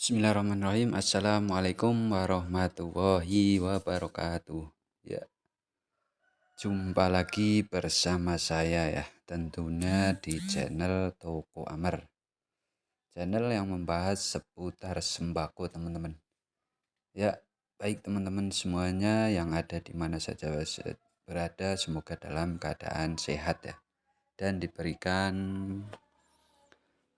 Bismillahirrahmanirrahim. Assalamualaikum warahmatullahi wabarakatuh. Ya, jumpa lagi bersama saya ya, tentunya di channel Toko Amar. Channel yang membahas seputar sembako teman-teman. Ya, baik teman-teman semuanya yang ada di mana saja berada, semoga dalam keadaan sehat ya. Dan diberikan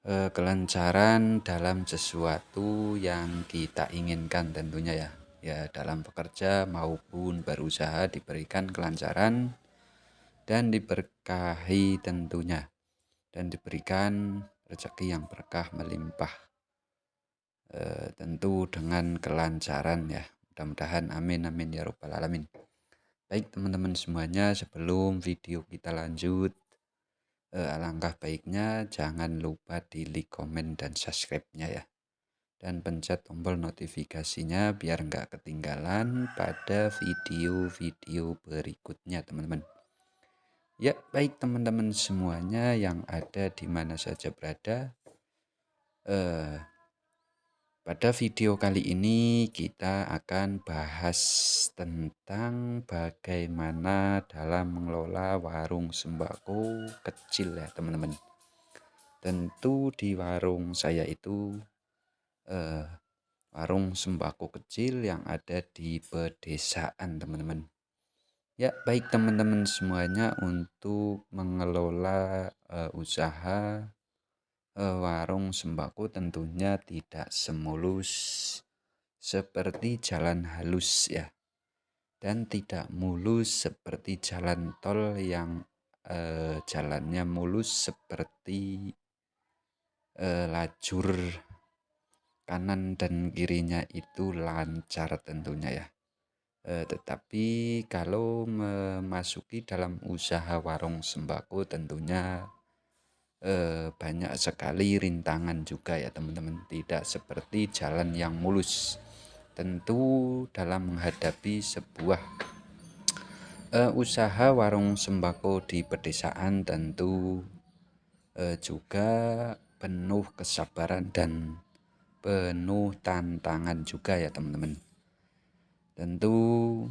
kelancaran dalam sesuatu yang kita inginkan tentunya ya. Ya, dalam bekerja maupun berusaha diberikan kelancaran dan diberkahi tentunya. Dan diberikan rezeki yang berkah melimpah. Tentu dengan kelancaran ya. Mudah-mudahan amin amin ya rabbal alamin. Baik teman-teman semuanya, sebelum video kita lanjut, alangkah baiknya jangan lupa di like, komen, dan subscribe-nya ya. Dan pencet tombol notifikasinya biar nggak ketinggalan pada video-video berikutnya teman-teman. Ya, baik teman-teman semuanya yang ada di mana saja berada. Pada video kali ini kita akan bahas tentang bagaimana dalam mengelola warung sembako kecil ya teman-teman. Tentu di warung saya itu warung sembako kecil yang ada di pedesaan teman-teman. Ya, baik teman-teman semuanya, untuk mengelola usaha warung sembako tentunya tidak semulus seperti jalan halus ya, dan tidak mulus seperti jalan tol yang jalannya mulus seperti lajur kanan dan kirinya itu lancar tentunya ya. Tetapi kalau memasuki dalam usaha warung sembako tentunya banyak sekali rintangan juga ya teman-teman. Tidak seperti jalan yang mulus. Tentu dalam menghadapi sebuah usaha warung sembako di pedesaan tentu juga penuh kesabaran dan penuh tantangan juga ya teman-teman. Tentu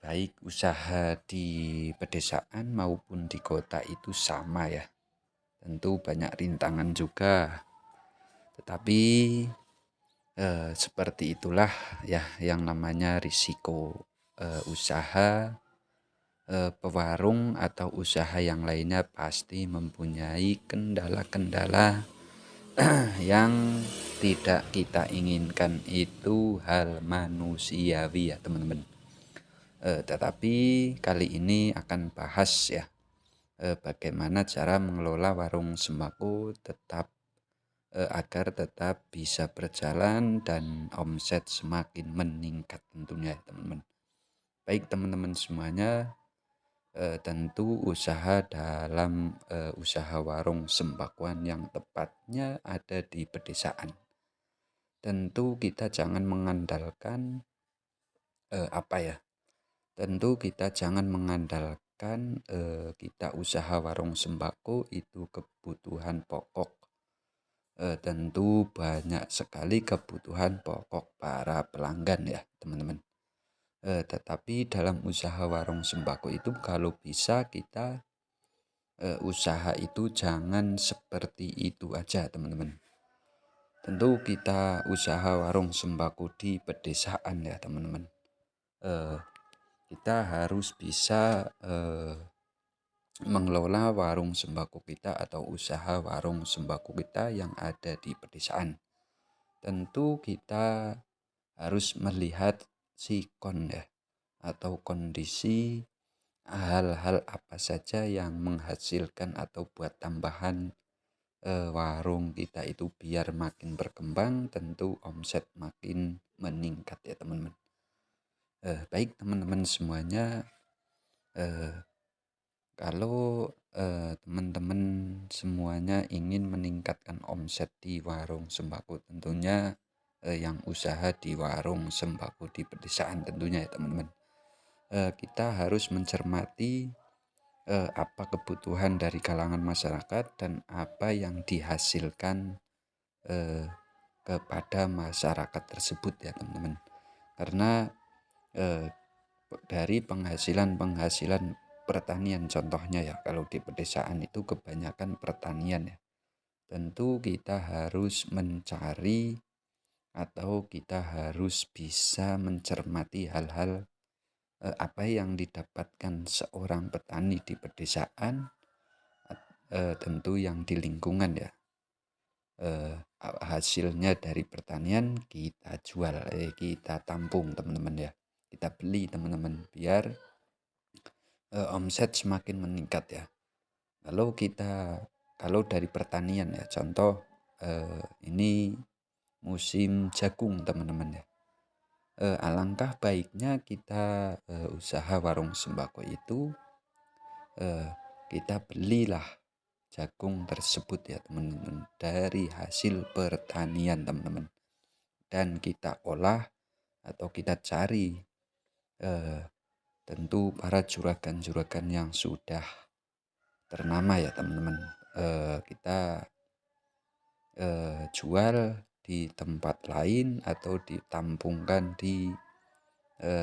baik usaha di pedesaan maupun di kota itu sama ya. Tentu banyak rintangan juga. Tetapi seperti itulah ya yang namanya risiko usaha pewarung atau usaha yang lainnya pasti mempunyai kendala-kendala yang tidak kita inginkan. Itu hal manusiawi ya teman-teman. Tetapi kali ini akan bahas ya bagaimana cara mengelola warung sembako agar tetap bisa berjalan dan omset semakin meningkat tentunya ya teman-teman. Baik teman-teman semuanya, tentu usaha dalam usaha warung sembakoan yang tepatnya ada di pedesaan. Tentu kita jangan mengandalkan Tentu kita jangan mengandalkan kita usaha warung sembako itu kebutuhan pokok. Tentu banyak sekali kebutuhan pokok para pelanggan ya teman-teman. Tetapi dalam usaha warung sembako itu kalau bisa kita usaha itu jangan seperti itu aja teman-teman. Tentu kita usaha warung sembako di pedesaan ya teman-teman. Kita harus bisa mengelola warung sembako kita atau usaha warung sembako kita yang ada di pedesaan. Tentu kita harus melihat sikon ya, atau kondisi hal-hal apa saja yang menghasilkan atau buat tambahan warung kita itu biar makin berkembang, tentu omset makin meningkat ya teman-teman. Baik teman-teman semuanya, kalau teman-teman semuanya ingin meningkatkan omset di warung sembako tentunya yang usaha di warung sembako di pedesaan tentunya ya teman-teman. Kita harus mencermati apa kebutuhan dari kalangan masyarakat dan apa yang dihasilkan kepada masyarakat tersebut ya teman-teman. Karena eh, dari penghasilan pertanian contohnya ya, kalau di pedesaan itu kebanyakan pertanian ya. Tentu kita harus mencari atau kita harus bisa mencermati hal-hal apa yang didapatkan seorang petani di pedesaan, tentu yang di lingkungan ya. Hasilnya dari pertanian kita jual, kita tampung teman-teman ya. Kita beli teman-teman biar omset semakin meningkat ya. Kalau dari pertanian ya, contoh ini musim jagung teman-teman ya. Alangkah baiknya kita usaha warung sembako itu kita belilah jagung tersebut ya teman-teman dari hasil pertanian teman-teman, dan kita olah atau kita cari tentu para juragan-juragan yang sudah ternama ya teman-teman, kita jual di tempat lain atau ditampungkan di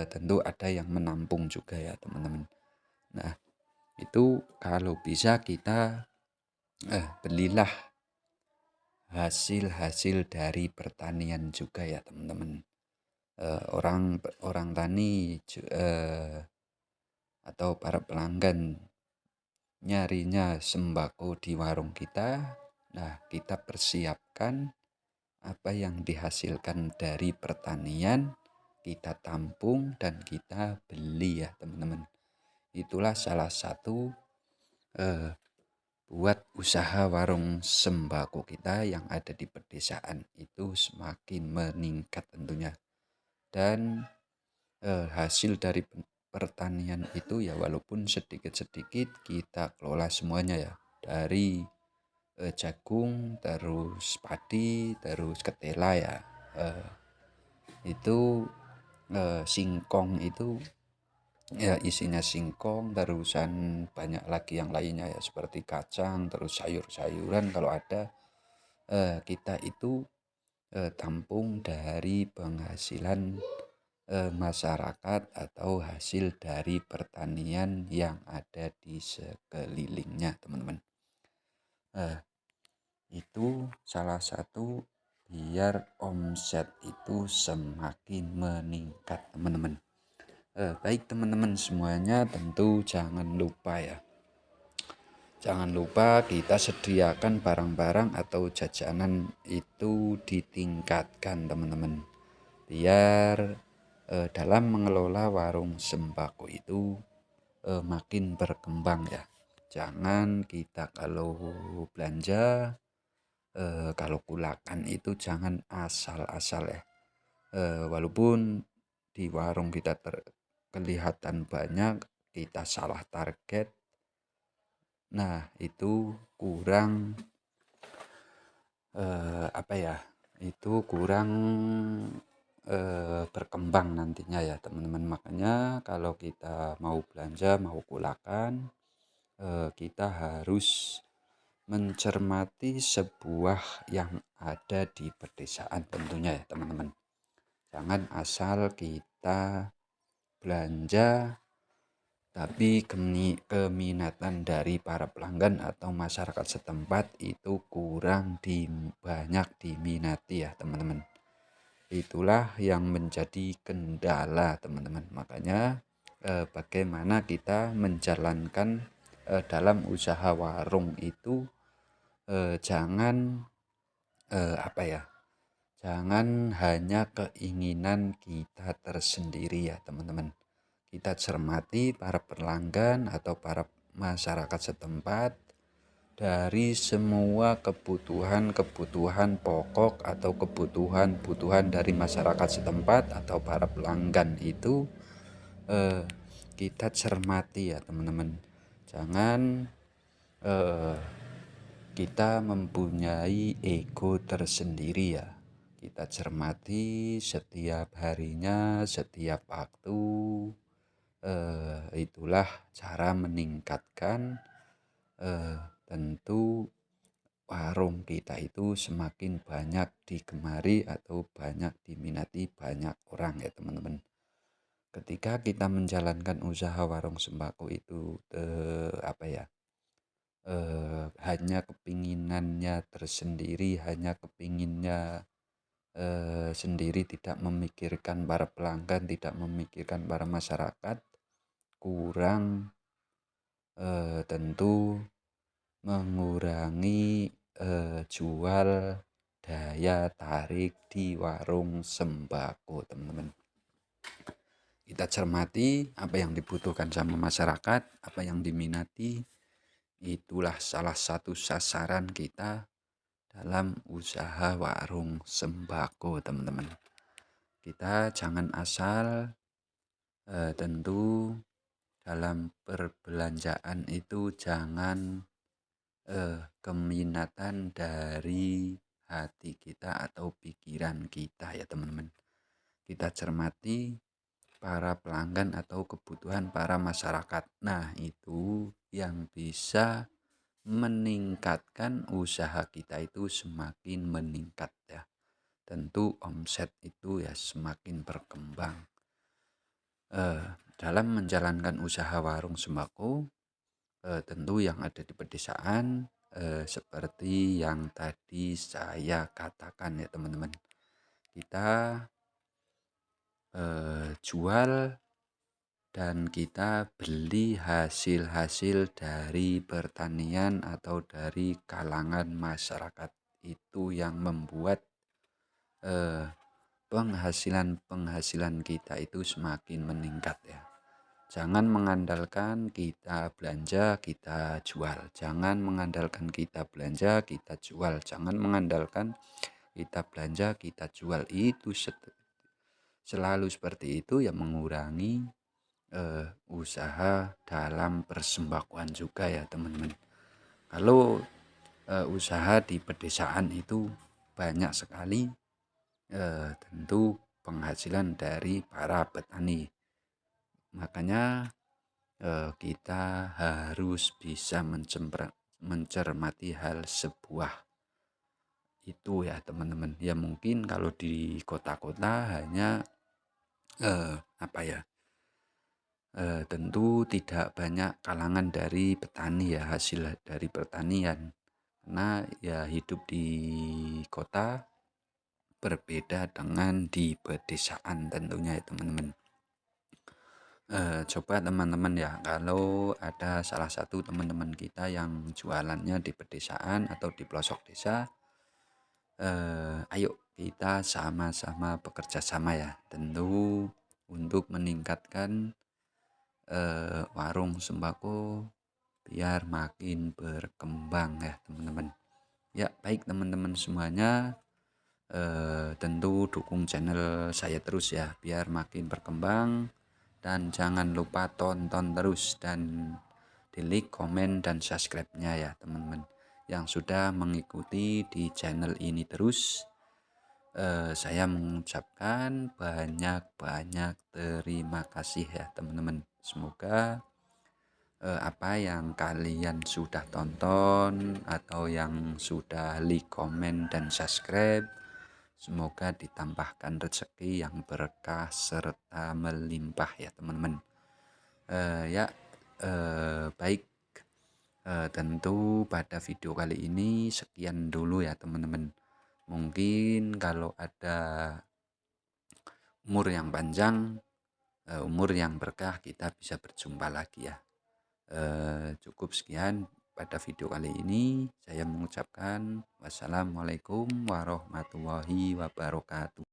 tentu ada yang menampung juga ya teman-teman. Nah itu kalau bisa kita belilah hasil-hasil dari pertanian juga ya teman-teman. Orang tani atau para pelanggan nyarinya sembako di warung kita. Nah kita persiapkan apa yang dihasilkan dari pertanian, kita tampung dan kita beli ya teman-teman. Itulah salah satu buat usaha warung sembako kita yang ada di pedesaan itu semakin meningkat tentunya. Dan hasil dari pertanian itu ya walaupun sedikit-sedikit kita kelola semuanya ya. Dari jagung, terus padi, terus ketela ya. Itu singkong itu ya isinya singkong, terusan banyak lagi yang lainnya ya seperti kacang, terus sayur-sayuran kalau ada. Kita itu tampung dari penghasilan masyarakat atau hasil dari pertanian yang ada di sekelilingnya teman-teman. Itu salah satu biar omset itu semakin meningkat teman-teman. Baik teman-teman semuanya, tentu jangan lupa ya. Jangan lupa kita sediakan barang-barang atau jajanan itu ditingkatkan teman-teman. Biar dalam mengelola warung sembako itu makin berkembang ya. Jangan kita kalau belanja, kalau kulakan itu jangan asal-asal ya. Walaupun di warung kita kelihatan banyak, kita salah target. Nah itu kurang itu kurang berkembang nantinya ya teman-teman. Makanya kalau kita mau belanja, mau kulakan, kita harus mencermati sebuah yang ada di pedesaan tentunya ya teman-teman. Jangan asal kita belanja tapi keminatan dari para pelanggan atau masyarakat setempat itu kurang banyak diminati ya teman-teman. Itulah yang menjadi kendala teman-teman. Makanya bagaimana kita menjalankan dalam usaha warung itu jangan jangan hanya keinginan kita tersendiri ya teman-teman. Kita cermati para pelanggan atau para masyarakat setempat dari semua kebutuhan pokok atau kebutuhan dari masyarakat setempat atau para pelanggan itu kita cermati ya teman-teman. Jangan kita mempunyai ego tersendiri ya. Kita cermati setiap harinya, setiap waktu. Itulah cara meningkatkan tentu warung kita itu semakin banyak digemari atau banyak diminati banyak orang ya teman-teman. Ketika kita menjalankan usaha warung sembako itu hanya kepinginannya tersendiri, hanya kepinginnya sendiri, tidak memikirkan para pelanggan, tidak memikirkan para masyarakat, kurang tentu mengurangi jual daya tarik di warung sembako teman-teman. Kita cermati apa yang dibutuhkan sama masyarakat, apa yang diminati, itulah salah satu sasaran kita dalam usaha warung sembako teman-teman. Kita jangan asal tentu dalam perbelanjaan itu jangan keminatan dari hati kita atau pikiran kita ya teman-teman. Kita cermati para pelanggan atau kebutuhan para masyarakat. Nah, itu yang bisa meningkatkan usaha kita itu semakin meningkat ya. Tentu omset itu ya semakin berkembang. Dalam menjalankan usaha warung sembako, tentu yang ada di pedesaan seperti yang tadi saya katakan ya teman-teman. Kita jual dan kita beli hasil-hasil dari pertanian atau dari kalangan masyarakat, itu yang membuat penghasilan kita itu semakin meningkat ya. Jangan mengandalkan kita belanja kita jual, jangan mengandalkan kita belanja kita jual, jangan mengandalkan kita belanja kita jual. Itu selalu seperti itu ya, mengurangi usaha dalam persembakoan juga ya teman-teman. Kalau usaha di pedesaan itu banyak sekali tentu penghasilan dari para petani. Makanya kita harus bisa mencermati hal sebuah itu ya teman-teman. Ya mungkin kalau di kota-kota hanya tentu tidak banyak kalangan dari petani ya, hasil dari pertanian. Karena ya hidup di kota berbeda dengan di pedesaan tentunya ya teman-teman. Coba teman-teman ya, kalau ada salah satu teman-teman kita yang jualannya di pedesaan atau di pelosok desa, ayo kita sama-sama bekerja sama ya, tentu untuk meningkatkan warung sembako biar makin berkembang ya teman-teman. Ya baik teman-teman semuanya, tentu dukung channel saya terus ya biar makin berkembang, dan jangan lupa tonton terus dan di like, komen, dan subscribe-nya ya teman-teman. Yang sudah mengikuti di channel ini terus, saya mengucapkan banyak-banyak terima kasih ya teman-teman. Semoga apa yang kalian sudah tonton atau yang sudah like, komen, dan subscribe, semoga ditambahkan rezeki yang berkah serta melimpah ya teman-teman. Baik, tentu pada video kali ini sekian dulu ya teman-teman. Mungkin kalau ada umur yang panjang, umur yang berkah, kita bisa berjumpa lagi ya. Cukup sekian pada video kali ini. Saya mengucapkan wassalamualaikum warahmatullahi wabarakatuh.